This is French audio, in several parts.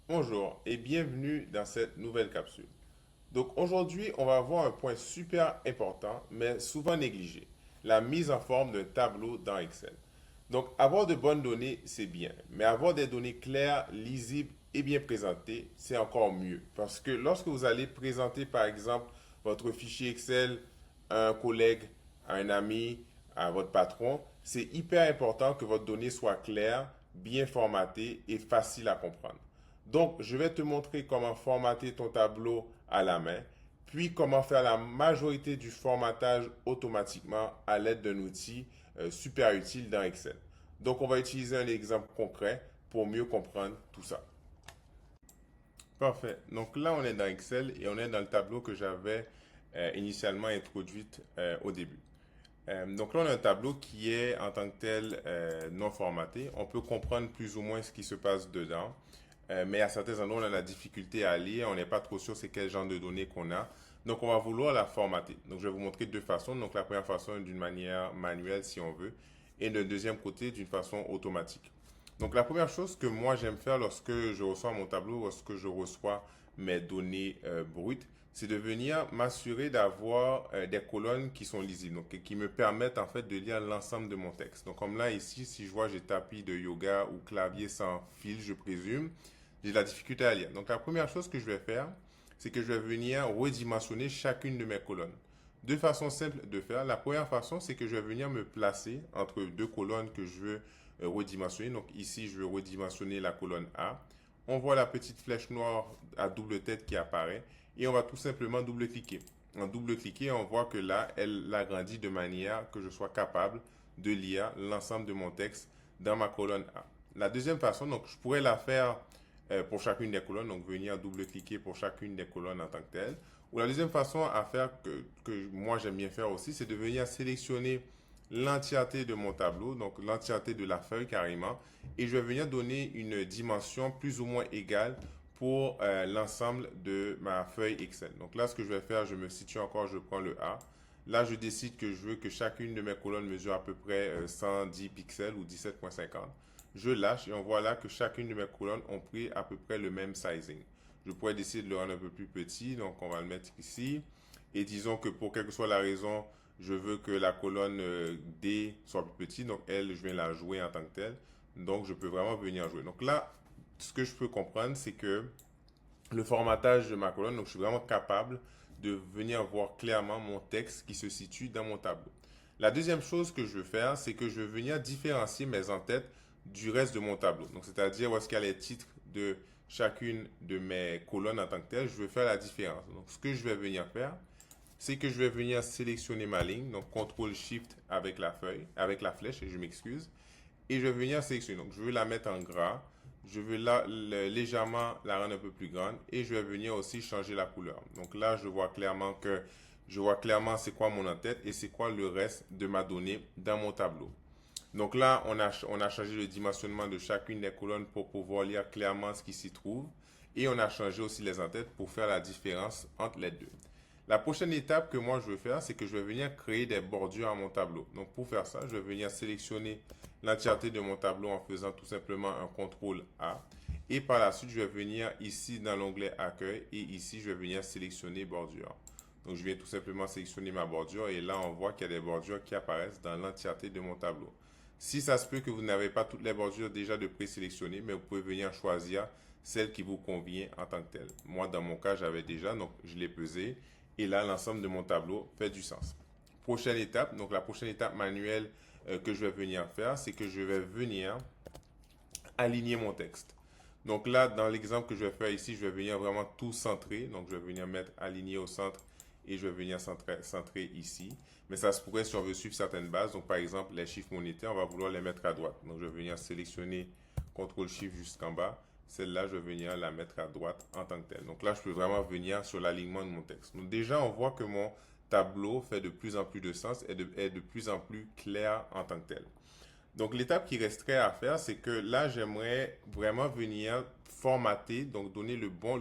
Bonjour et bienvenue dans cette nouvelle capsule. Donc aujourd'hui, on va voir un point super important, mais souvent négligé, la mise en forme d'un tableau dans Excel. Donc avoir de bonnes données, c'est bien, mais avoir des données claires, lisibles et bien présentées, c'est encore mieux. Parce que lorsque vous allez présenter, par exemple, votre fichier Excel à un collègue, à un ami, à votre patron, c'est hyper important que votre donnée soit claire, bien formatée et facile à comprendre. Donc, je vais te montrer comment formater ton tableau à la main, puis comment faire la majorité du formatage automatiquement à l'aide d'un outil super utile dans Excel. Donc, on va utiliser un exemple concret pour mieux comprendre tout ça. Parfait. Donc là, on est dans Excel et on est dans le tableau que j'avais initialement introduit au début. Donc là, on a un tableau qui est en tant que tel non formaté. On peut comprendre plus ou moins ce qui se passe dedans, mais à certains endroits, on a la difficulté à lire. On n'est pas trop sûr c'est quel genre de données qu'on a. Donc, on va vouloir la formater. Donc, je vais vous montrer deux façons. Donc, la première façon d'une manière manuelle, si on veut, et de deuxième côté, d'une façon automatique. Donc, la première chose que moi j'aime faire lorsque je reçois mon tableau, lorsque je reçois mes données brutes, c'est de venir m'assurer d'avoir des colonnes qui sont lisibles, donc qui me permettent en fait de lire l'ensemble de mon texte. Donc, comme là ici, si je vois j'ai tapis de yoga ou clavier sans fil, je présume, j'ai de la difficulté à lire. Donc, la première chose que je vais faire, c'est que je vais venir redimensionner chacune de mes colonnes. Deux façons simples de faire. La première façon, c'est que je vais venir me placer entre deux colonnes que je veux redimensionner. Donc ici, je veux redimensionner la colonne A. On voit la petite flèche noire à double tête qui apparaît et on va tout simplement double-cliquer. En double-cliquer, on voit que là, elle l'agrandit de manière que je sois capable de lire l'ensemble de mon texte dans ma colonne A. La deuxième façon, donc je pourrais la faire pour chacune des colonnes, donc venir double-cliquer pour chacune des colonnes en tant que telle. Ou la deuxième façon à faire que moi j'aime bien faire aussi, c'est de venir sélectionner l'entièreté de mon tableau, donc l'entièreté de la feuille carrément, et je vais venir donner une dimension plus ou moins égale pour l'ensemble de ma feuille Excel. Donc là, ce que je vais faire, je me situe encore, je prends le A. Là, je décide que je veux que chacune de mes colonnes mesure à peu près 110 pixels ou 17,50. Je lâche et on voit là que chacune de mes colonnes ont pris à peu près le même sizing. Je pourrais décider de le rendre un peu plus petit, donc on va le mettre ici. Et disons que pour quelle que soit la raison, je veux que la colonne D soit plus petite, donc elle, je viens la jouer en tant que telle. Donc je peux vraiment venir jouer. Donc là, ce que je peux comprendre, c'est que le formatage de ma colonne, donc je suis vraiment capable de venir voir clairement mon texte qui se situe dans mon tableau. La deuxième chose que je veux faire, c'est que je veux venir différencier mes en-têtes du reste de mon tableau. Donc, c'est-à-dire où est-ce qu'il y a les titres de chacune de mes colonnes en tant que telle, je veux faire la différence. Donc, ce que je vais venir faire, c'est que je vais venir sélectionner ma ligne, donc CTRL-SHIFT avec la feuille, avec la flèche, et je m'excuse, et je vais venir sélectionner. Donc, je veux la mettre en gras, je veux légèrement la rendre un peu plus grande, et je vais venir aussi changer la couleur. Donc là, je vois clairement c'est quoi mon en-tête et c'est quoi le reste de ma donnée dans mon tableau. Donc là, on a changé le dimensionnement de chacune des colonnes pour pouvoir lire clairement ce qui s'y trouve. Et on a changé aussi les en-têtes pour faire la différence entre les deux. La prochaine étape que moi je veux faire, c'est que je vais venir créer des bordures à mon tableau. Donc pour faire ça, je vais venir sélectionner l'entièreté de mon tableau en faisant tout simplement un CTRL A. Et par la suite, je vais venir ici dans l'onglet Accueil et ici, je vais venir sélectionner bordure. Donc je viens tout simplement sélectionner ma bordure et là, on voit qu'il y a des bordures qui apparaissent dans l'entièreté de mon tableau. Si ça se peut que vous n'avez pas toutes les bordures déjà de présélectionnées, mais vous pouvez venir choisir celle qui vous convient en tant que telle. Moi, dans mon cas, j'avais déjà, donc je l'ai pesé. Et là, l'ensemble de mon tableau fait du sens. Prochaine étape, donc la prochaine étape manuelle que je vais venir faire, c'est que je vais venir aligner mon texte. Donc là, dans l'exemple que je vais faire ici, je vais venir vraiment tout centrer. Donc je vais venir mettre aligné au centre et je vais venir centrer ici. Mais ça se pourrait si on veut suivre certaines bases. Donc par exemple, les chiffres monétaires, on va vouloir les mettre à droite. Donc je vais venir sélectionner CTRL-SHIFT jusqu'en bas. Celle-là, je vais venir la mettre à droite en tant que telle. Donc là, je peux vraiment venir sur l'alignement de mon texte. Donc déjà, on voit que mon tableau fait de plus en plus de sens et est de plus en plus clair en tant que tel. Donc, l'étape qui resterait à faire, c'est que là, j'aimerais vraiment venir formater, donc donner le bon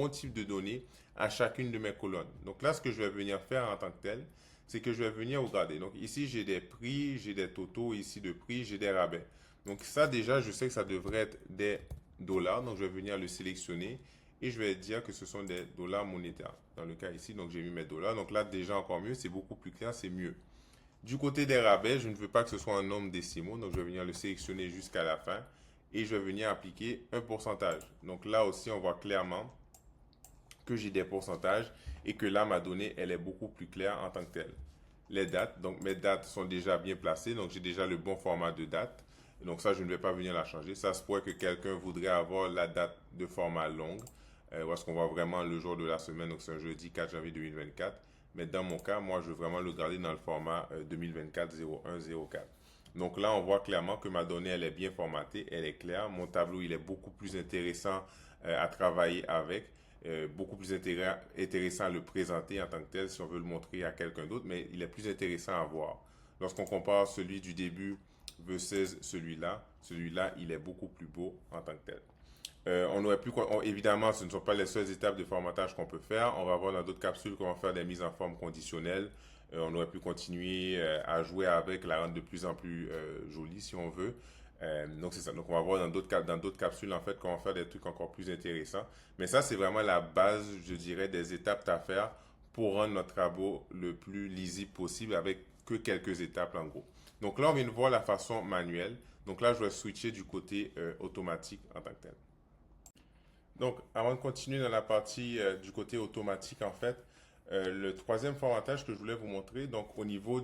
type de données à chacune de mes colonnes. Donc là, ce que je vais venir faire en tant que tel, c'est que je vais venir regarder. Donc ici, j'ai des prix, j'ai des totaux ici de prix, j'ai des rabais. Donc ça, déjà, je sais que ça devrait être des dollars. Donc, je vais venir le sélectionner et je vais dire que ce sont des dollars monétaires. Dans le cas ici, donc j'ai mis mes dollars. Donc là, déjà encore mieux, c'est beaucoup plus clair, c'est mieux. Du côté des rabais, je ne veux pas que ce soit un nombre décimaux, donc je vais venir le sélectionner jusqu'à la fin et je vais venir appliquer un pourcentage. Donc là aussi, on voit clairement que j'ai des pourcentages et que là, ma donnée, elle est beaucoup plus claire en tant que telle. Les dates, donc mes dates sont déjà bien placées, donc j'ai déjà le bon format de date. Donc ça, je ne vais pas venir la changer. Ça se pourrait que quelqu'un voudrait avoir la date de format longue, où est-ce qu'on voit vraiment le jour de la semaine, donc c'est un jeudi 4 janvier 2024. Mais dans mon cas, moi, je veux vraiment le garder dans le format 2024-01-04. Donc là, on voit clairement que ma donnée, elle est bien formatée, elle est claire. Mon tableau, il est beaucoup plus intéressant à travailler avec, beaucoup plus intéressant à le présenter en tant que tel si on veut le montrer à quelqu'un d'autre, mais il est plus intéressant à voir. Lorsqu'on compare celui du début versus celui-là, il est beaucoup plus beau en tant que tel. On aurait pu, évidemment, ce ne sont pas les seules étapes de formatage qu'on peut faire. On va voir dans d'autres capsules comment faire des mises en forme conditionnelles. On aurait pu continuer à jouer avec, la rendre de plus en plus jolie si on veut. Donc c'est ça. Donc on va voir dans d'autres capsules en fait comment faire des trucs encore plus intéressants. Mais ça c'est vraiment la base, je dirais, des étapes à faire pour rendre notre travail le plus lisible possible avec que quelques étapes en gros. Donc là on vient de voir la façon manuelle. Donc là je vais switcher du côté automatique en tant que tel. Donc, avant de continuer dans la partie du côté automatique, en fait, le troisième formatage que je voulais vous montrer, donc au niveau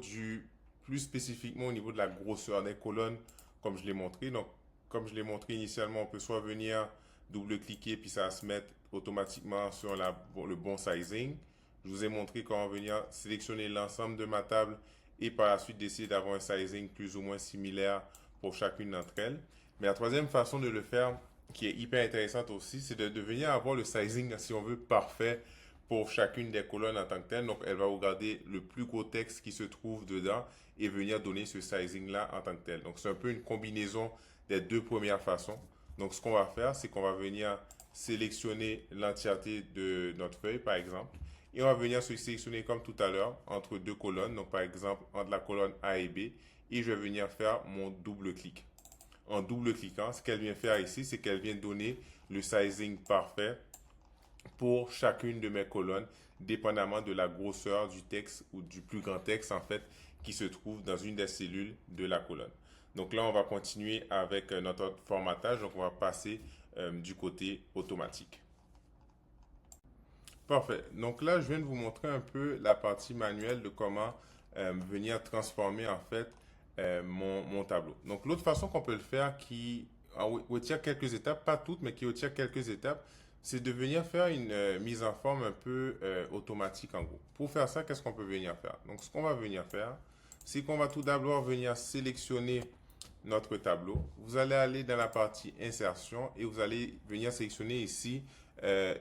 plus spécifiquement au niveau de la grosseur des colonnes, comme je l'ai montré. Donc, comme je l'ai montré initialement, on peut soit venir double-cliquer puis ça va se mettre automatiquement sur le bon sizing. Je vous ai montré comment venir sélectionner l'ensemble de ma table et par la suite d'essayer d'avoir un sizing plus ou moins similaire pour chacune d'entre elles. Mais la troisième façon de le faire, qui est hyper intéressante aussi, c'est de venir avoir le sizing, si on veut, parfait pour chacune des colonnes en tant que telle. Donc, elle va regarder le plus gros texte qui se trouve dedans et venir donner ce sizing-là en tant que tel. Donc, c'est un peu une combinaison des deux premières façons. Donc, ce qu'on va faire, c'est qu'on va venir sélectionner l'entièreté de notre feuille, par exemple, et on va venir se sélectionner comme tout à l'heure entre deux colonnes. Donc, par exemple, entre la colonne A et B, et je vais venir faire mon double clic. En double-cliquant, ce qu'elle vient faire ici, c'est qu'elle vient donner le sizing parfait pour chacune de mes colonnes, dépendamment de la grosseur du texte ou du plus grand texte, en fait, qui se trouve dans une des cellules de la colonne. Donc là, on va continuer avec notre formatage. Donc, on va passer du côté automatique. Parfait. Donc là, je viens de vous montrer un peu la partie manuelle de comment venir transformer en fait mon tableau. Donc l'autre façon qu'on peut le faire qui retire quelques étapes, pas toutes, mais qui retire quelques étapes, c'est de venir faire une mise en forme un peu automatique en gros. Pour faire ça, qu'est-ce qu'on peut venir faire? Donc ce qu'on va venir faire, c'est qu'on va tout d'abord venir sélectionner notre tableau. Vous allez aller dans la partie insertion et vous allez venir sélectionner ici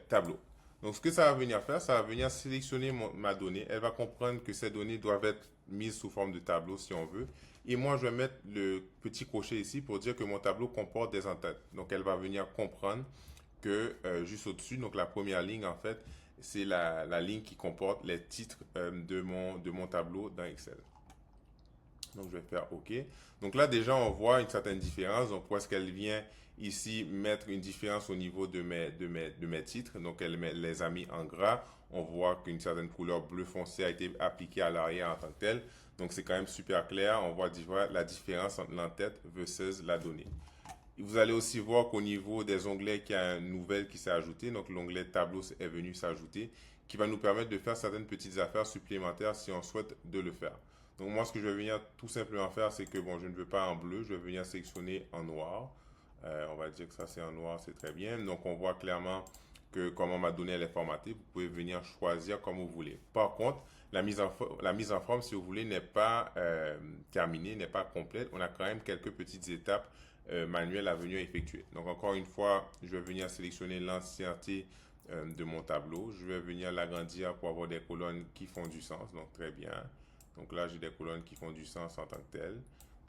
tableau. Donc, ce que ça va venir faire, ça va venir sélectionner ma donnée. Elle va comprendre que ces données doivent être mises sous forme de tableau si on veut. Et moi, je vais mettre le petit crochet ici pour dire que mon tableau comporte des entêtes. Donc, elle va venir comprendre que juste au-dessus, donc la première ligne, en fait, c'est la ligne qui comporte les titres de mon tableau dans Excel. Donc, je vais faire OK. Donc là, déjà, on voit une certaine différence. Donc, où est-ce qu'elle vient ici mettre une différence au niveau de mes titres. Donc, elle les a mis en gras. On voit qu'une certaine couleur bleu foncé a été appliquée à l'arrière en tant que telle. Donc, c'est quand même super clair. On voit la différence entre l'entête versus la donnée. Vous allez aussi voir qu'au niveau des onglets, qu'il y a un nouvel qui s'est ajouté. Donc, l'onglet tableau est venu s'ajouter, qui va nous permettre de faire certaines petites affaires supplémentaires si on souhaite de le faire. Donc, moi, ce que je vais venir tout simplement faire, c'est que, bon, je ne veux pas en bleu, je vais venir sélectionner en noir. On va dire que ça, c'est en noir, c'est très bien. Donc, on voit clairement que comment ma donnée elle est formatée. Vous pouvez venir choisir comme vous voulez. Par contre, la mise en forme, si vous voulez, n'est pas terminée, n'est pas complète. On a quand même quelques petites étapes manuelles à venir effectuer. Donc, encore une fois, je vais venir sélectionner l'ancienneté de mon tableau. Je vais venir l'agrandir pour avoir des colonnes qui font du sens. Donc, très bien. Donc là, j'ai des colonnes qui font du sens en tant que telles.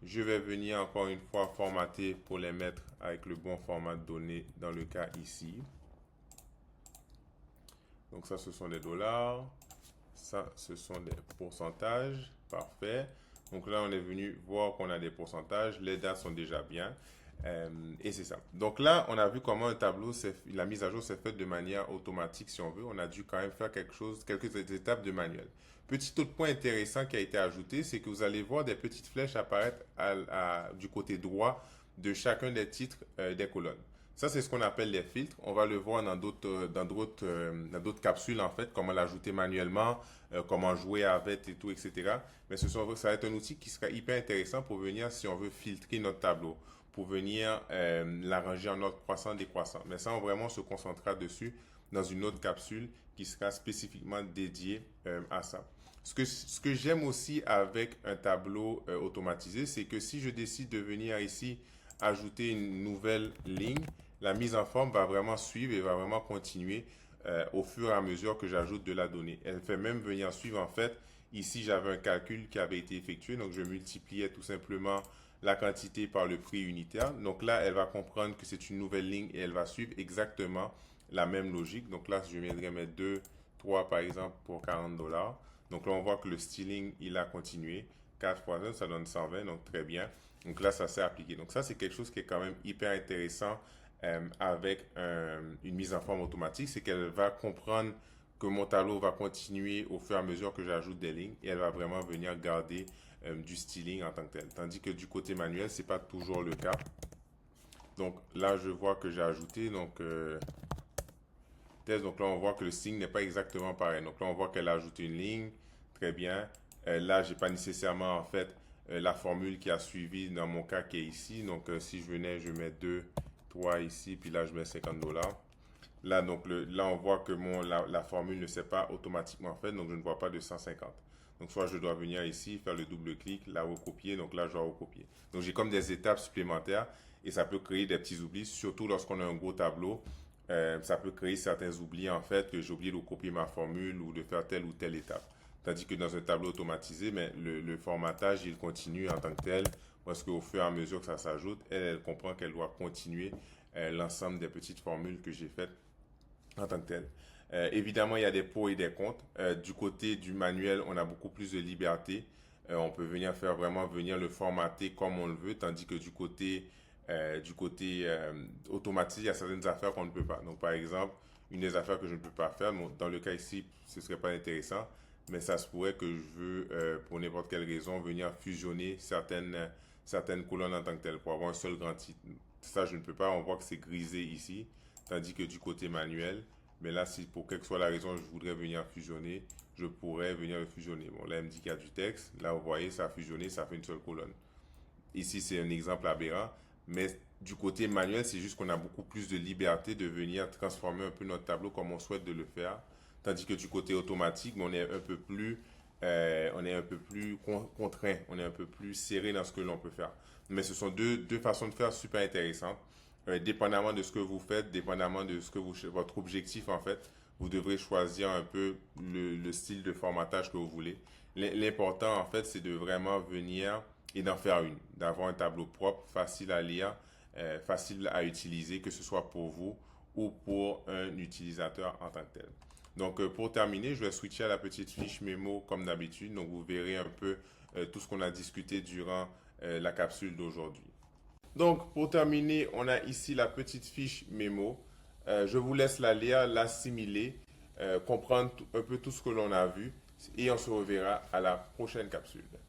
Je vais venir encore une fois formater pour les mettre avec le bon format de données dans le cas ici. Donc ça, ce sont des dollars. Ça, ce sont des pourcentages. Parfait. Donc là, on est venu voir qu'on a des pourcentages. Les dates sont déjà bien. Et c'est ça. Donc là, on a vu comment un tableau, la mise à jour s'est faite de manière automatique, si on veut. On a dû quand même faire quelque chose, quelques étapes de manuel. Petit autre point intéressant qui a été ajouté, c'est que vous allez voir des petites flèches apparaître du côté droit de chacun des titres des colonnes. Ça, c'est ce qu'on appelle les filtres. On va le voir dans d'autres capsules, en fait, comment l'ajouter manuellement, comment jouer avec et tout, etc. Mais ça va être un outil qui sera hyper intéressant pour venir, si on veut, filtrer notre tableau, pour venir l'arranger en ordre croissant, décroissant. Mais ça, on vraiment se concentrera dessus dans une autre capsule qui sera spécifiquement dédiée à ça. Ce que j'aime aussi avec un tableau automatisé, c'est que si je décide de venir ici ajouter une nouvelle ligne, la mise en forme va vraiment suivre et va vraiment continuer au fur et à mesure que j'ajoute de la donnée. Elle fait même venir suivre en fait. Ici, j'avais un calcul qui avait été effectué, donc je multipliais tout simplement la quantité par le prix unitaire. Donc là, elle va comprendre que c'est une nouvelle ligne et elle va suivre exactement la même logique. Donc là, je viendrai mettre 2, 3 par exemple pour 40 dollars. Donc là, on voit que le styling, il a continué. 4 fois 1, ça donne 120, donc très bien. Donc là, ça s'est appliqué. Donc ça, c'est quelque chose qui est quand même hyper intéressant avec une mise en forme automatique. C'est qu'elle va comprendre que mon tableau va continuer au fur et à mesure que j'ajoute des lignes et elle va vraiment venir garder du styling en tant que tel. Tandis que du côté manuel, ce n'est pas toujours le cas. Donc là, je vois que j'ai ajouté test. Donc là, on voit que le signe n'est pas exactement pareil. Donc là, on voit qu'elle a ajouté une ligne. Très bien. Là, je n'ai pas nécessairement en fait la formule qui a suivi dans mon cas qui est ici. Donc si je venais, je mets 2, 3 ici, puis là, je mets 50 dollars. Là, donc, là, on voit que la formule ne s'est pas automatiquement faite, donc je ne vois pas de 150. Donc, soit je dois venir ici, faire le double-clic, la recopier, donc là, je dois recopier. Donc, j'ai comme des étapes supplémentaires et ça peut créer des petits oublis, surtout lorsqu'on a un gros tableau. Ça peut créer certains oublis, en fait, que j'ai oublié de copier ma formule ou de faire telle ou telle étape. Tandis que dans un tableau automatisé, mais le formatage, il continue en tant que tel, parce qu'au fur et à mesure que ça s'ajoute, elle comprend qu'elle doit continuer l'ensemble des petites formules que j'ai faites en tant que tel. Évidemment, il y a des pour et des contre. Du côté du manuel, on a beaucoup plus de liberté. On peut venir faire vraiment venir le formater comme on le veut, tandis que du côté automatique, il y a certaines affaires qu'on ne peut pas. Donc, par exemple, une des affaires que je ne peux pas faire, bon, dans le cas ici, ce ne serait pas intéressant, mais ça se pourrait que je veux, pour n'importe quelle raison, venir fusionner certaines colonnes en tant que telles pour avoir un seul grand titre. Ça, je ne peux pas. On voit que c'est grisé ici. Tandis que du côté manuel, mais là, si pour quelle que soit la raison, je voudrais venir fusionner, je pourrais venir le fusionner. Bon, là, elle me dit qu'il y a du texte. Là, vous voyez, ça a fusionné, ça fait une seule colonne. Ici, c'est un exemple aberrant, mais du côté manuel, c'est juste qu'on a beaucoup plus de liberté de venir transformer un peu notre tableau comme on souhaite de le faire. Tandis que du côté automatique, on est un peu plus contraint, on est un peu plus serré dans ce que l'on peut faire. Mais ce sont deux façons de faire super intéressantes. Dépendamment de ce que vous faites, dépendamment de votre objectif en fait, vous devrez choisir un peu le style de formatage que vous voulez. L'important en fait, c'est de vraiment venir et d'en faire une, d'avoir un tableau propre, facile à lire, facile à utiliser, que ce soit pour vous ou pour un utilisateur en tant que tel. Donc, pour terminer, je vais switcher à la petite fiche mémo comme d'habitude. Donc, vous verrez un peu tout ce qu'on a discuté durant la capsule d'aujourd'hui. Donc, pour terminer, on a ici la petite fiche mémo. Je vous laisse la lire, l'assimiler, comprendre un peu tout ce que l'on a vu et on se reverra à la prochaine capsule.